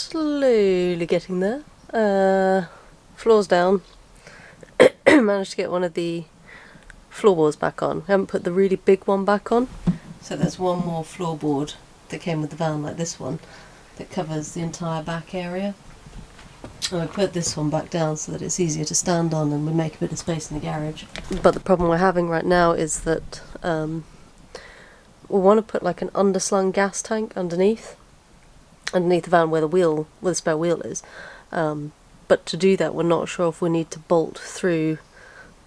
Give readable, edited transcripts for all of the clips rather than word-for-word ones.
slowly getting there. Floor's down. Managed to get one of the floorboards back on. I haven't put the really big one back on. So there's one more floorboard that came with the van, like this one, that covers the entire back area. And I put this one back down so that it's easier to stand on and would make a bit of space in the garage. But the problem we're having right now is that we want to put like an underslung gas tank underneath the van where the spare wheel is. But to do that, we're not sure if we need to bolt through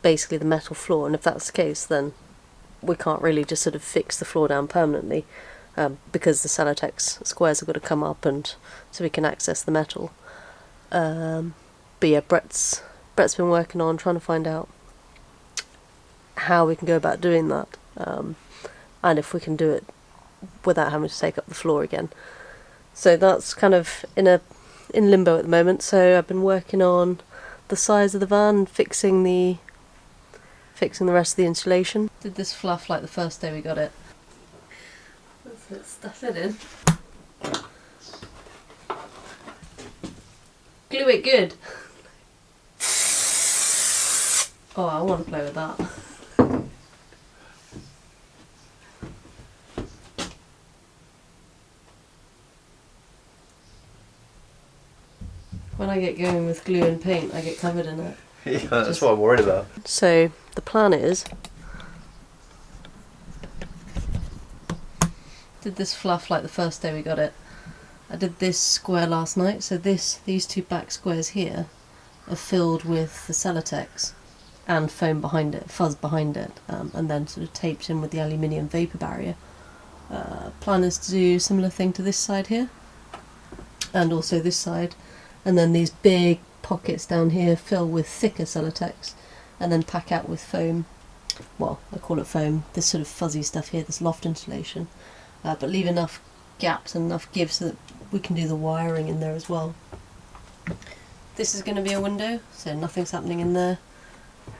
basically the metal floor, and if that's the case, then we can't really just sort of fix the floor down permanently, because the Celotex squares have got to come up and so we can access the metal. But yeah, Brett's been working on trying to find out how we can go about doing that, and if we can do it without having to take up the floor again. So that's kind of in limbo at the moment. So I've been working on the size of the van and fixing the rest of the insulation. Did this fluff like the first day we got it. Let's stuff it in. Glue it good. Oh, I want to play with that. When I get going with glue and paint, I get covered in it. Yeah, that's what I'm worried about. So the plan is, did this fluff like the first day we got it. I did this square last night, so these two back squares here are filled with the Celotex and foam behind it, fuzz behind it, and then sort of taped in with the aluminium vapour barrier. Plan is to do a similar thing to this side here, and also this side, and then these big pockets down here fill with thicker Celotex, and then pack out with foam. Well, I call it foam, this sort of fuzzy stuff here, this loft insulation, but leave enough gaps and enough give so that we can do the wiring in there as well. This is going to be a window, so nothing's happening in there,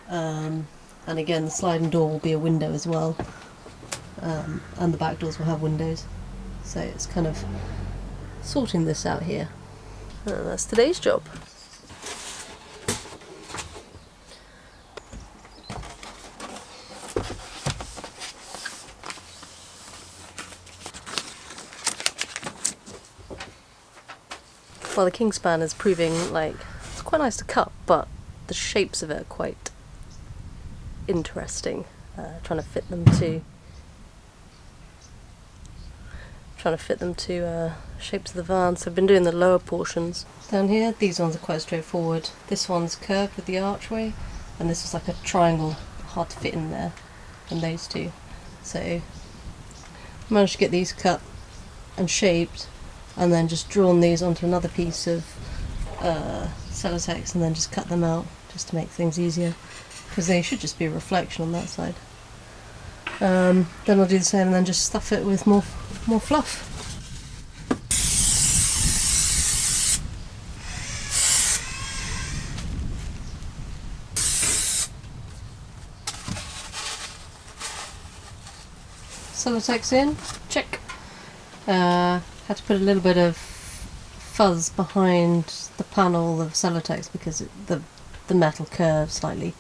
and again the sliding door will be a window as well, and the back doors will have windows, so it's kind of sorting this out here. And that's today's job. Well, the Kingspan is proving like it's quite nice to cut, but the shapes of it are quite interesting. Trying to fit them to shapes of the van. So I've been doing the lower portions down here. These ones are quite straightforward. This one's curved with the archway, and this is like a triangle, hard to fit in there, and those two. So I managed to get these cut and shaped, and then just drawn these onto another piece of Celotex and then just cut them out just to make things easier, because they should just be a reflection on that side. Then I'll do the same and then just stuff it with more fluff. Celotex in, check. Had to put a little bit of fuzz behind the panel of Celotex because the metal curves slightly,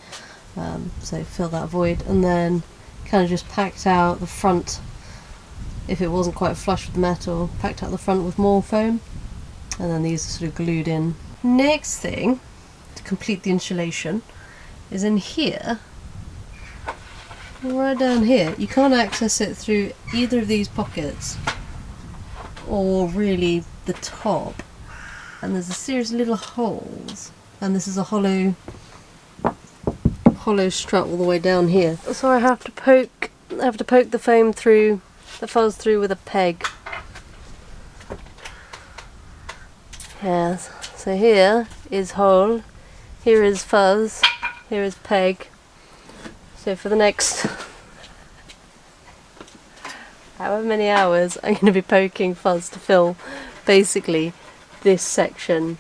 so fill that void, and then kind of just packed out the front. If it wasn't quite flush with the metal, packed out the front with more foam, and then these are sort of glued in. Next thing to complete the insulation is in here, right down here. You can't access it through either of these pockets or really the top, and there's a series of little holes, and this is a hollow strut all the way down here. So I have to poke the foam through, the fuzz through with a peg. Yes. So here is hole, here is fuzz, here is peg. So for the next however many hours, I'm going to be poking fuzz to fill basically this section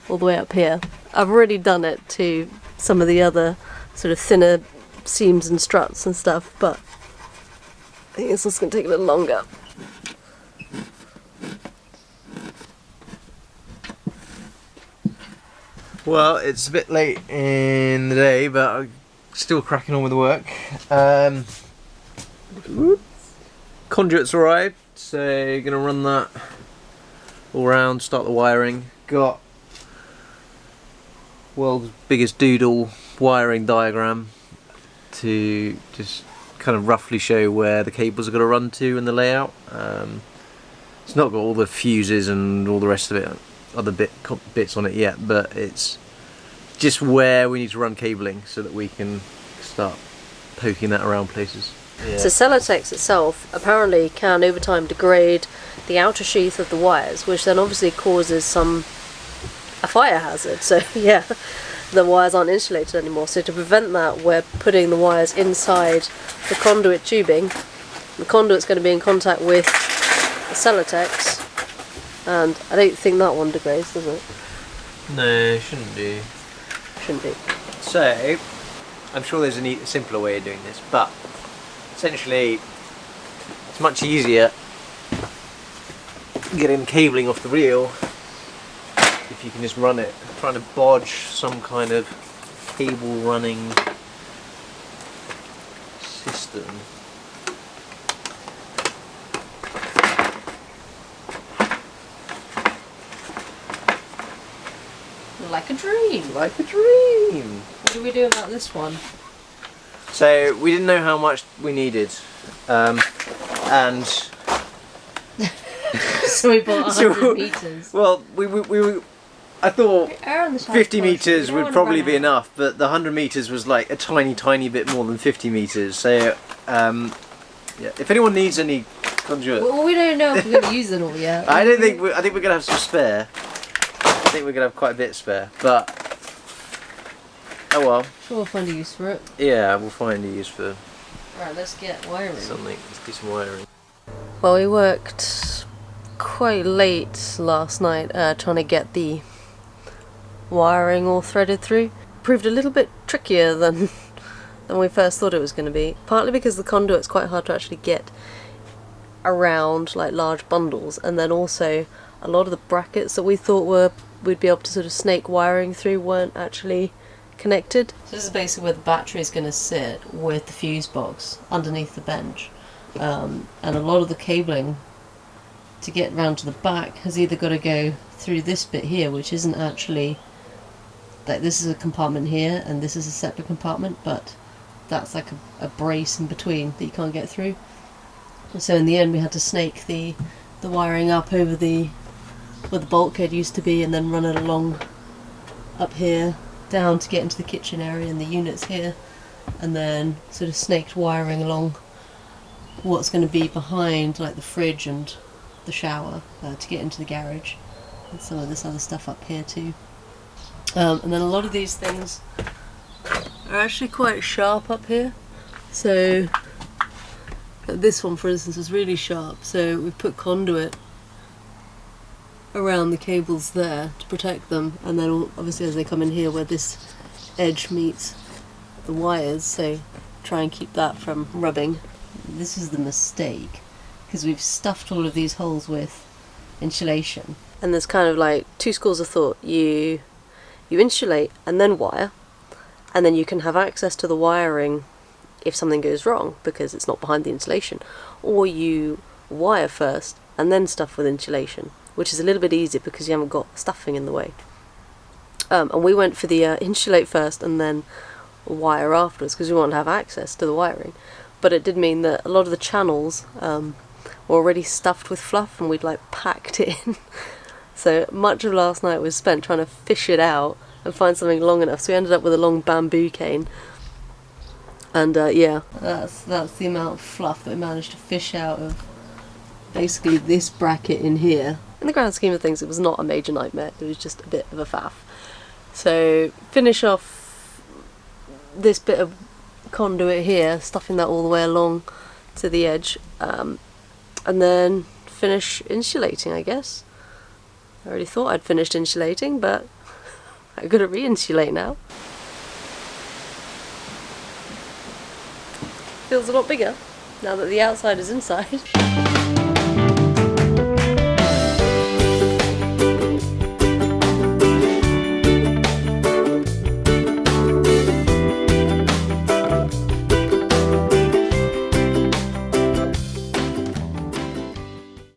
all the way up here. I've already done it to some of the other sort of thinner seams and struts and stuff, but I think this is going to take a little longer. Well, it's a bit late in the day, but I'm still cracking on with the work. Conduit's arrived, so gonna run that all around, start the wiring. Got world's biggest doodle wiring diagram to just kind of roughly show where the cables are going to run to in the layout. It's not got all the fuses and all the rest of it, other bits on it yet, but it's just where we need to run cabling so that we can start poking that around places. Yeah. So Celotex itself apparently can over time degrade the outer sheath of the wires, which then obviously causes a fire hazard. So yeah, the wires aren't insulated anymore. So to prevent that, we're putting the wires inside the conduit tubing. The conduit's going to be in contact with the Celotex, and I don't think that one degrades, does it? No, it shouldn't do. Shouldn't be. So, I'm sure there's a simpler way of doing this, but essentially it's much easier getting cabling off the reel if you can just run it. I'm trying to bodge some kind of cable running system. Like a dream. Like a dream. What do we do about this one? So we didn't know how much we needed, and so we bought 100 meters. Well, I thought 50 meters would probably be enough, but the 100 meters was like a tiny bit more than 50 meters. So yeah, if anyone needs any conduit, well, we don't know if we're going to use it all yet. I think we're gonna have some spare. I think we're gonna have quite a bit spare, but oh well. Sure, we'll find a use for it. Yeah, we'll find a use for. Right, let's get wiring. Something. Let's do some wiring. Well, we worked quite late last night trying to get the wiring all threaded through. Proved a little bit trickier than we first thought it was going to be. Partly because the conduit's quite hard to actually get around like large bundles, and then also a lot of the brackets that we thought we'd be able to sort of snake wiring through weren't actually connected. So this is basically where the battery is going to sit with the fuse box underneath the bench, and a lot of the cabling to get round to the back has either got to go through this bit here, which isn't actually, like, this is a compartment here and this is a separate compartment, but that's like a brace in between that you can't get through. So in the end we had to snake the wiring up over where the bulkhead used to be, and then run it along up here down to get into the kitchen area and the units here, and then sort of snaked wiring along what's going to be behind like the fridge and the shower to get into the garage, and some of this other stuff up here too. And then a lot of these things are actually quite sharp up here, so this one for instance is really sharp, so we've put conduit around the cables there to protect them, and then obviously as they come in here where this edge meets the wires, so try and keep that from rubbing. This is the mistake, because we've stuffed all of these holes with insulation, and there's kind of like two schools of thought. You insulate and then wire, and then you can have access to the wiring if something goes wrong because it's not behind the insulation, or you wire first and then stuff with insulation, which is a little bit easier because you haven't got stuffing in the way. And we went for the insulate first and then wire afterwards because we wanted to have access to the wiring. But it did mean that a lot of the channels were already stuffed with fluff, and we'd like packed it in. So much of last night was spent trying to fish it out and find something long enough. So we ended up with a long bamboo cane. And yeah, that's the amount of fluff that we managed to fish out of basically this bracket in here. In the grand scheme of things, it was not a major nightmare. It was just a bit of a faff. So finish off this bit of conduit here, stuffing that all the way along to the edge, and then finish insulating, I guess. I already thought I'd finished insulating, but I've got to re-insulate now. Feels a lot bigger now that the outside is inside.